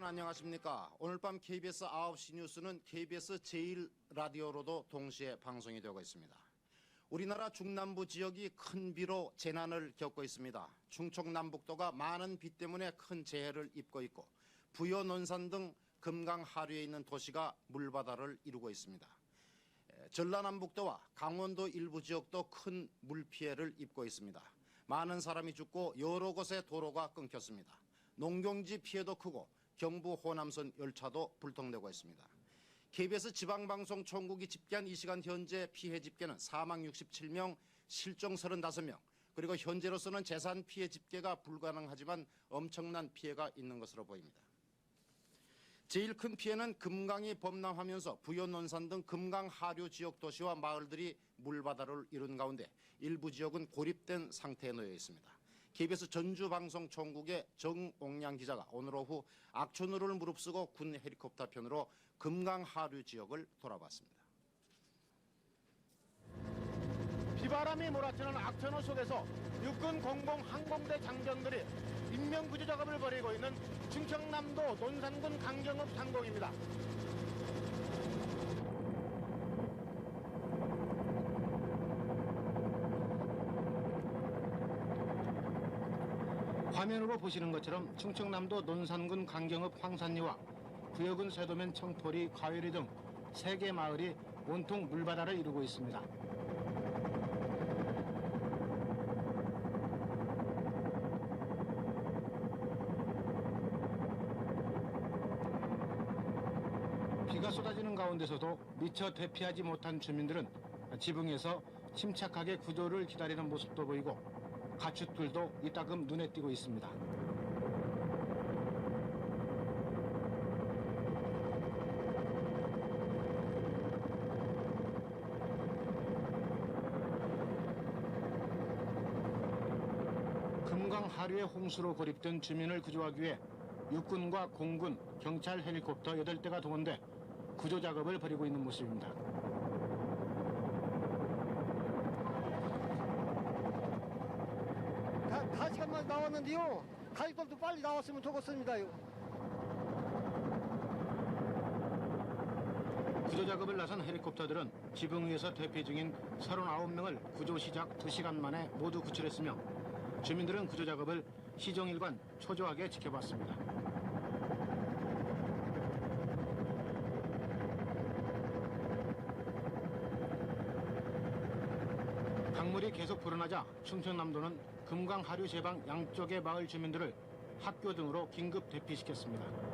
안녕하십니까. 오늘 밤 KBS 9시 뉴스는 KBS 제1라디오로도 동시에 방송이 되고 있습니다. 우리나라 중남부 지역이 큰 비로 재난을 겪고 있습니다. 충청남북도가 많은 비 때문에 큰 재해를 입고 있고 부여, 논산 등 금강 하류에 있는 도시가 물바다를 이루고 있습니다. 전라남북도와 강원도 일부 지역도 큰 물피해를 입고 있습니다. 많은 사람이 죽고 여러 곳에 도로가 끊겼습니다. 농경지 피해도 크고 경부 호남선 열차도 불통되고 있습니다. KBS 지방방송총국이 집계한 이 시간 현재 피해 집계는 사망 67명, 실종 35명, 그리고 현재로서는 재산 피해 집계가 불가능하지만 엄청난 피해가 있는 것으로 보입니다. 제일 큰 피해는 금강이 범람하면서 부여, 논산 등 금강 하류 지역 도시와 마을들이 물바다를 이룬 가운데 일부 지역은 고립된 상태에 놓여 있습니다. KBS 전주방송총국의 정옥량 기자가 오늘 오후 악천후를 무릅쓰고 군 헬리콥터 편으로 금강 하류 지역을 돌아봤습니다. 비바람이 몰아치는 악천후 속에서 육군 공공항공대 장병들이 인명구조 작업을 벌이고 있는 충청남도 논산군 강경읍 상공입니다. 화면으로 보시는 것처럼 충청남도 논산군 강경읍 황산리와 구역은 세도면 청포리, 과유리 등 3개 마을이 온통 물바다를 이루고 있습니다. 비가 쏟아지는 가운데서도 미처 대피하지 못한 주민들은 지붕에서 침착하게 구조를 기다리는 모습도 보이고 가축들도 이따금 눈에 띄고 있습니다. 금강 하류의 홍수로 고립된 주민을 구조하기 위해 육군과 공군, 경찰 헬리콥터 8대가 동원돼 구조 작업을 벌이고 있는 모습입니다. 다 시간만 나왔는데요. 가족들도 빨리 나왔으면 좋겠습니다요. 구조 작업을 나선 헬리콥터들은 지붕 위에서 대피 중인 39명을 구조 시작 2시간 만에 모두 구출했으며 주민들은 구조 작업을 시종일관 초조하게 지켜봤습니다. 강물이 계속 불어나자 충청남도는 금강 하류 제방 양쪽의 마을 주민들을 학교 등으로 긴급 대피시켰습니다.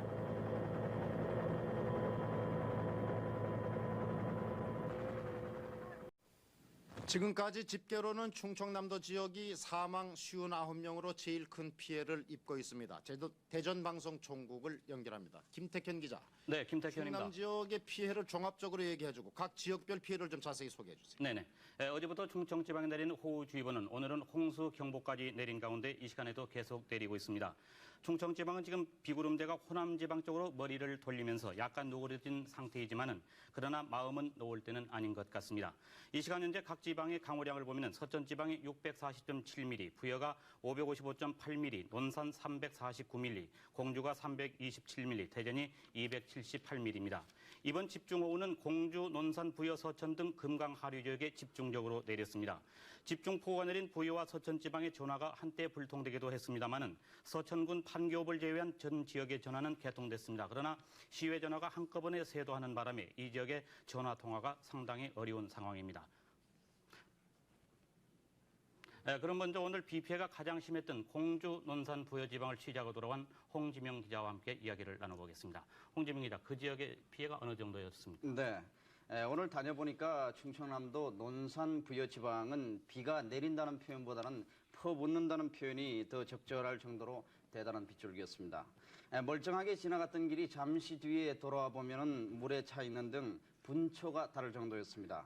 지금까지 집계로는 충청남도 지역이 사망 59명으로 제일 큰 피해를 입고 있습니다. 대전방송총국을 연결합니다. 김택현 기자. 네, 김택현입니다. 충남 지역의 피해를 종합적으로 얘기해주고 각 지역별 피해를 좀 자세히 소개해 주세요. 네네. 어제부터 충청지방에 내린 호우주의보는 오늘은 홍수 경보까지 내린 가운데 이 시간에도 계속 내리고 있습니다. 충청지방은 지금 비구름대가 호남지방 쪽으로 머리를 돌리면서 약간 누그러진 상태이지만은 그러나 마음은 놓을 때는 아닌 것 같습니다. 이 시간 현재 각 지방의 강우량을 보면 서천지방이 640.7mm, 부여가 555.8mm, 논산 349mm, 공주가 327mm, 대전이 278mm입니다. 이번 집중호우는 공주, 논산, 부여, 서천 등 금강 하류 지역에 집중적으로 내렸습니다. 집중폭우가 내린 부여와 서천 지방의 전화가 한때 불통되기도 했습니다만은 서천군 판교읍을 제외한 전 지역의 전화는 개통됐습니다. 그러나 시외 전화가 한꺼번에 쇄도하는 바람에 이 지역의 전화 통화가 상당히 어려운 상황입니다. 그럼 먼저 오늘 비 피해가 가장 심했던 공주, 논산, 부여 지방을 취재하고 돌아온 홍지명 기자와 함께 이야기를 나눠보겠습니다. 홍지명 기자, 그 지역의 피해가 어느 정도였습니까? 네, 오늘 다녀보니까 충청남도 논산, 부여 지방은 비가 내린다는 표현보다는 퍼붓는다는 표현이 더 적절할 정도로 대단한 빗줄기였습니다. 멀쩡하게 지나갔던 길이 잠시 뒤에 돌아와 보면은 물에 차 있는 등 분초가 다를 정도였습니다.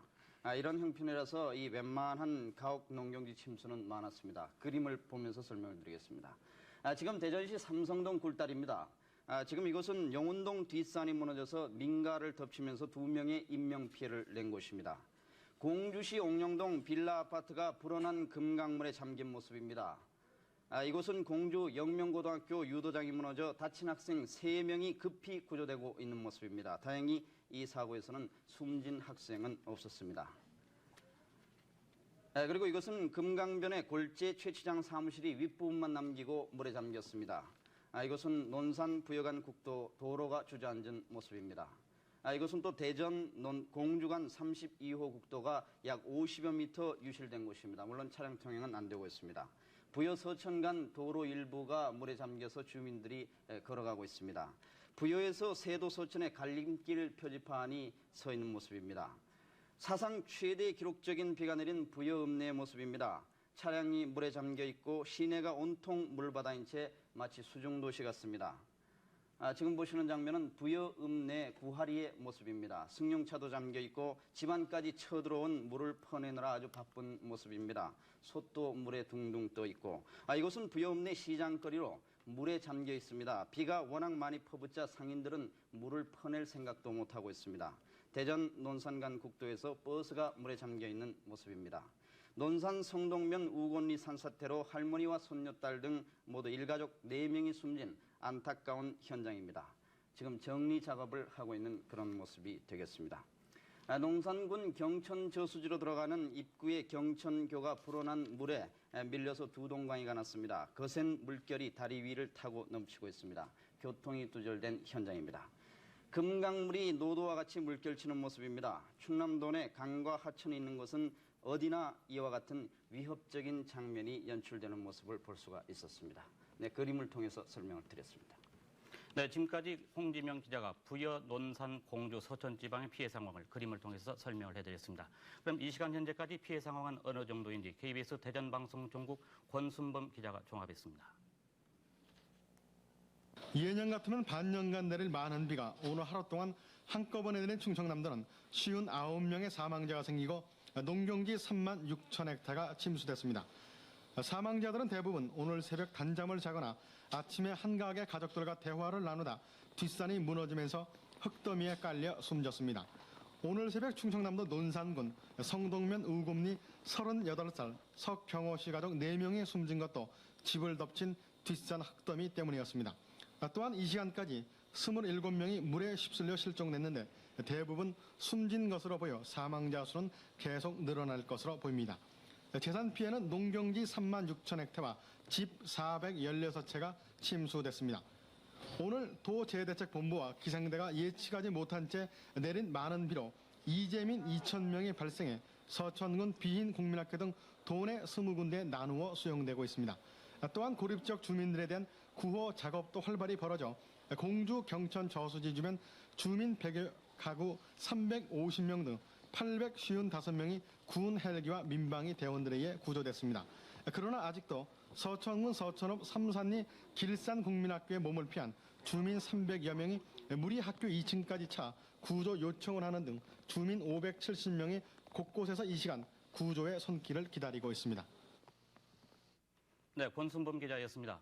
이런 형편이라서 이 웬만한 가옥 농경지 침수는 많았습니다. 그림을 보면서 설명을 드리겠습니다. 지금 대전시 삼성동 굴다리입니다. 지금 이곳은 용운동 뒷산이 무너져서 민가를 덮치면서 2명의 인명피해를 낸 곳입니다. 공주시 옥령동 빌라 아파트가 불어난 금강물에 잠긴 모습입니다. 이곳은 공주 영명고등학교 유도장이 무너져 다친 학생 3명이 급히 구조되고 있는 모습입니다. 다행히 이 사고에서는 숨진 학생은 없었습니다. 그리고 이것은 금강변의 골재 최치장 사무실이 윗부분만 남기고 물에 잠겼습니다. 이것은 논산 부여간 국도 도로가 주저앉은 모습입니다. 이것은 또 대전 공주간 32호 국도가 약 50여 미터 유실된 곳입니다. 물론 차량 통행은 안 되고 있습니다. 부여 서천간 도로 일부가 물에 잠겨서 주민들이 걸어가고 있습니다. 부여에서 세도 서천의 갈림길 표지판이 서 있는 모습입니다. 사상 최대 기록적인 비가 내린 부여 읍내의 모습입니다. 차량이 물에 잠겨 있고 시내가 온통 물바다인 채 마치 수중도시 같습니다. 지금 보시는 장면은 부여 읍내 구하리의 모습입니다. 승용차도 잠겨 있고 집안까지 쳐들어온 물을 퍼내느라 아주 바쁜 모습입니다. 솥도 물에 둥둥 떠 있고 이곳은 부여 읍내 시장거리로 물에 잠겨 있습니다. 비가 워낙 많이 퍼붓자 상인들은 물을 퍼낼 생각도 못하고 있습니다. 대전 논산간 국도에서 버스가 물에 잠겨 있는 모습입니다. 논산 성동면 우곤리 산사태로 할머니와 손녀딸 등 모두 일가족 4명이 숨진 안타까운 현장입니다. 지금 정리 작업을 하고 있는 그런 모습이 되겠습니다. 농산군 경천 저수지로 들어가는 입구에 경천교가 불어난 물에 밀려서 2동강이가 났습니다. 거센 물결이 다리 위를 타고 넘치고 있습니다. 교통이 두절된 현장입니다. 금강물이 노도와 같이 물결치는 모습입니다. 충남도 내 강과 하천이 있는 곳은 어디나 이와 같은 위협적인 장면이 연출되는 모습을 볼 수가 있었습니다. 네, 그림을 통해서 설명을 드렸습니다. 네, 지금까지 홍지명 기자가 부여, 논산, 공주, 서천 지방의 피해 상황을 그림을 통해서 설명을 해드렸습니다. 그럼 이 시간 현재까지 피해 상황은 어느 정도인지 KBS 대전방송종국 권순범 기자가 종합했습니다. 예년 같으면 반년간 내릴 많은 비가 오늘 하루 동안 한꺼번에 내린 충청남도는 59명의 사망자가 생기고 농경지 3만 6천 헥타가 침수됐습니다. 사망자들은 대부분 오늘 새벽 단잠을 자거나 아침에 한가하게 가족들과 대화를 나누다 뒷산이 무너지면서 흙더미에 깔려 숨졌습니다. 오늘 새벽 충청남도 논산군 성동면 우금리 38살 석경호 씨 가족 4명이 숨진 것도 집을 덮친 뒷산 흙더미 때문이었습니다. 또한 이 시간까지 27명이 물에 휩쓸려 실종됐는데 대부분 숨진 것으로 보여 사망자 수는 계속 늘어날 것으로 보입니다. 재산 피해는 농경지 3만 6천 헥타와 집 416채가 침수됐습니다. 오늘 도재해대책본부와 기상대가 예측하지 못한 채 내린 많은 비로 이재민 2,000명이 발생해 서천군 비인 국민학교 등 도내 20군데에 나누어 수용되고 있습니다. 또한 고립지역 주민들에 대한 구호 작업도 활발히 벌어져 공주 경천 저수지 주변 주민 100여 가구 350명 등 855명이 군 헬기와 민방위 대원들에 의해 구조됐습니다. 그러나 아직도 서천군 서천읍 삼산리 길산 국민학교에 몸을 피한 주민 300여 명이 물이 학교 2층까지 차 구조 요청을 하는 등 주민 570명이 곳곳에서 이 시간 구조의 손길을 기다리고 있습니다. 네, 권순범 기자였습니다.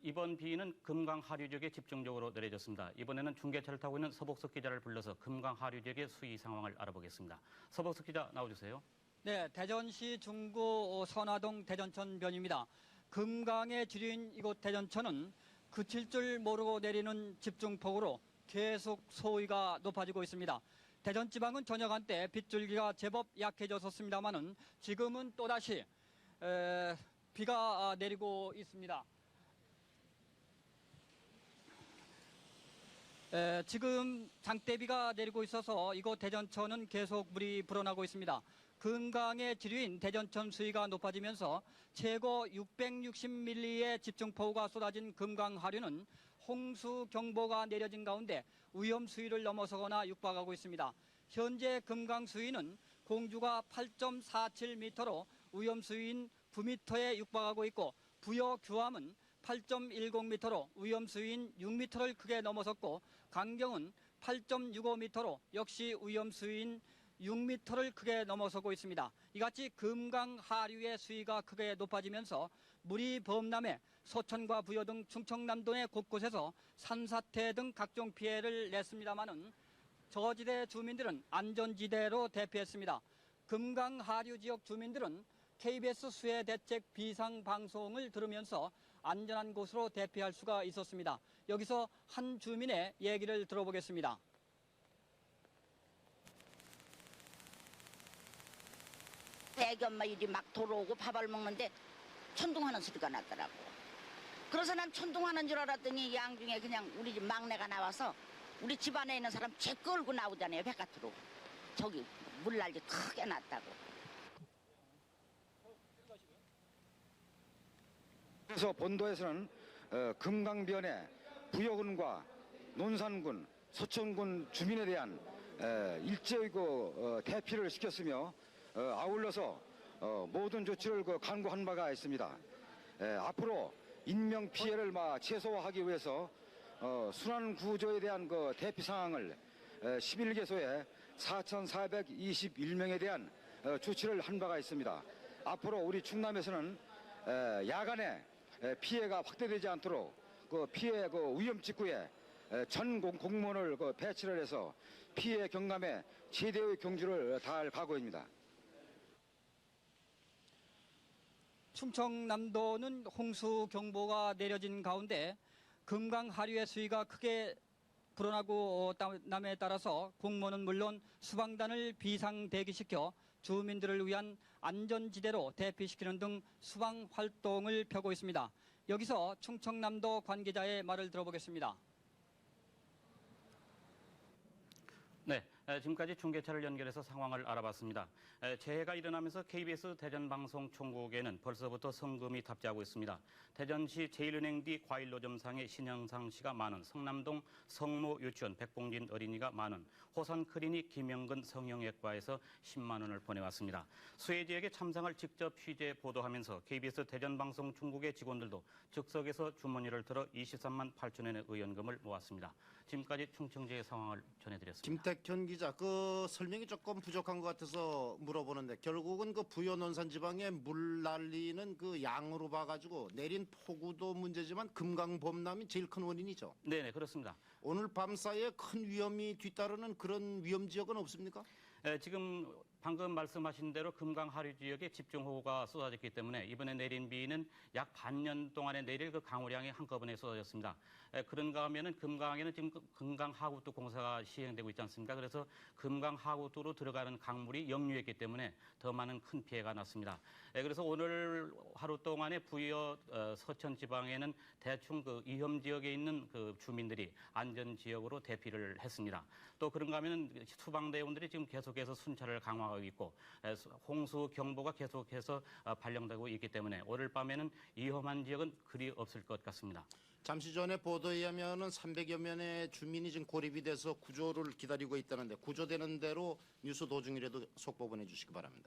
이번 비는 금강 하류 지역에 집중적으로 내려졌습니다. 이번에는 중계차를 타고 있는 서복석 기자를 불러서 금강 하류 지역의 수위 상황을 알아보겠습니다. 서복석 기자 나와주세요. 네, 대전시 중구 선화동 대전천변입니다. 금강의 지류인 이곳 대전천은 그칠 줄 모르고 내리는 집중폭우로 계속 소위가 높아지고 있습니다. 대전지방은 저녁 한때 빗줄기가 제법 약해졌었습니다만은 지금은 또다시 비가 내리고 있습니다. 지금 장대비가 내리고 있어서 이곳 대전천은 계속 물이 불어나고 있습니다. 금강의 지류인 대전천 수위가 높아지면서 최고 660mm의 집중폭우가 쏟아진 금강 하류는 홍수 경보가 내려진 가운데 위험 수위를 넘어서거나 육박하고 있습니다. 현재 금강 수위는 공주가 8.47m로 위험 수위인 9m에 육박하고 있고 부여 규암은 8.10m로 위험 수위인 6m를 크게 넘어섰고 강경은 8.65m로 역시 위험 수위인 6m를 크게 넘어서고 있습니다. 이같이 금강 하류의 수위가 크게 높아지면서 물이 범람해 서천과 부여 등 충청남도의 곳곳에서 산사태 등 각종 피해를 냈습니다마는 저지대 주민들은 안전지대로 대피했습니다. 금강 하류 지역 주민들은 KBS 수해 대책 비상 방송을 들으면서 안전한 곳으로 대피할 수가 있었습니다. 여기서 한 주민의 얘기를 들어보겠습니다. 애기 엄마 일이 막 돌아오고 밥을 먹는데 천둥하는 소리가 났더라고. 그래서 난 천둥하는 줄 알았더니 양중에 그냥 우리 집 막내가 나와서 우리 집안에 있는 사람 쟤 끌고 나오잖아요, 바깥으로. 저기 물난리 크게 났다고. 그래서 본도에서는 금강변의 부여군과 논산군, 서천군 주민에 대한 일제의 대피를 시켰으며 아울러서 모든 조치를 강구한 바가 있습니다. 앞으로 인명 피해를 최소화하기 위해서 순환 구조에 대한 대피 상황을 11개소에 4,421명에 대한 조치를 한 바가 있습니다. 앞으로 우리 충남에서는 야간에 피해가 확대되지 않도록 피해 위험 직후에 전 공무원을 배치를 해서 피해 경감에 최대의 경주를 다할 각오입니다. 충청남도는 홍수 경보가 내려진 가운데 금강 하류의 수위가 크게 불어나고 남에 따라서 공무원은 물론 수방단을 비상 대기시켜 주민들을 위한 안전지대로 대피시키는 등 수방 활동을 펴고 있습니다. 여기서 충청남도 관계자의 말을 들어보겠습니다. 네, 지금까지 중계차를 연결해서 상황을 알아봤습니다. 재해가 일어나면서 KBS 대전방송총국에는 벌써부터 성금이 탑재하고 있습니다. 대전시 제1은행 뒤 과일노점상의 신영상 씨가 만원, 성남동 성모 유치원 백봉진 어린이가 만원, 호산 클리닉 김영근 성형외과에서 10만 원을 보내왔습니다. 수해 지역의 참상을 직접 취재 보도하면서 KBS 대전방송총국의 직원들도 즉석에서 주머니를 들어 23만 8천 원의 의원금을 모았습니다. 지금까지 충청지의 상황을 전해드렸습니다. 김택현 기자, 설명이 조금 부족한 것 같아서 물어보는데 결국은 부여논산 지방에 물 날리는 양으로 봐가지고 내린 폭우도 문제지만 금강 범람이 제일 큰 원인이죠. 네, 그렇습니다. 오늘 밤 사이에 큰 위험이 뒤따르는 그런 위험 지역은 없습니까? 지금 방금 말씀하신 대로 금강 하류 지역에 집중호우가 쏟아졌기 때문에 이번에 내린 비는 약 반년 동안에 내릴 강우량이 한꺼번에 쏟아졌습니다. 그런가 하면은 금강에는 지금 금강 하구도 공사가 시행되고 있지 않습니까? 그래서 금강 하구도로 들어가는 강물이 역류했기 때문에 더 많은 큰 피해가 났습니다. 그래서 오늘 하루 동안에 부여 서천 지방에는 대충 위험 지역에 있는 주민들이 안전 지역으로 대피를 했습니다. 또 그런가 하면은 소방대원들이 지금 계속해서 순찰을 강화하고 있고 홍수 경보가 계속해서 발령되고 있기 때문에 오늘 밤에는 위험한 지역은 그리 없을 것 같습니다. 잠시 전에 보도에 의하면 300여 명의 주민이 지금 고립이 돼서 구조를 기다리고 있다는데 구조되는 대로 뉴스 도중이라도 속보 보내주시기 바랍니다.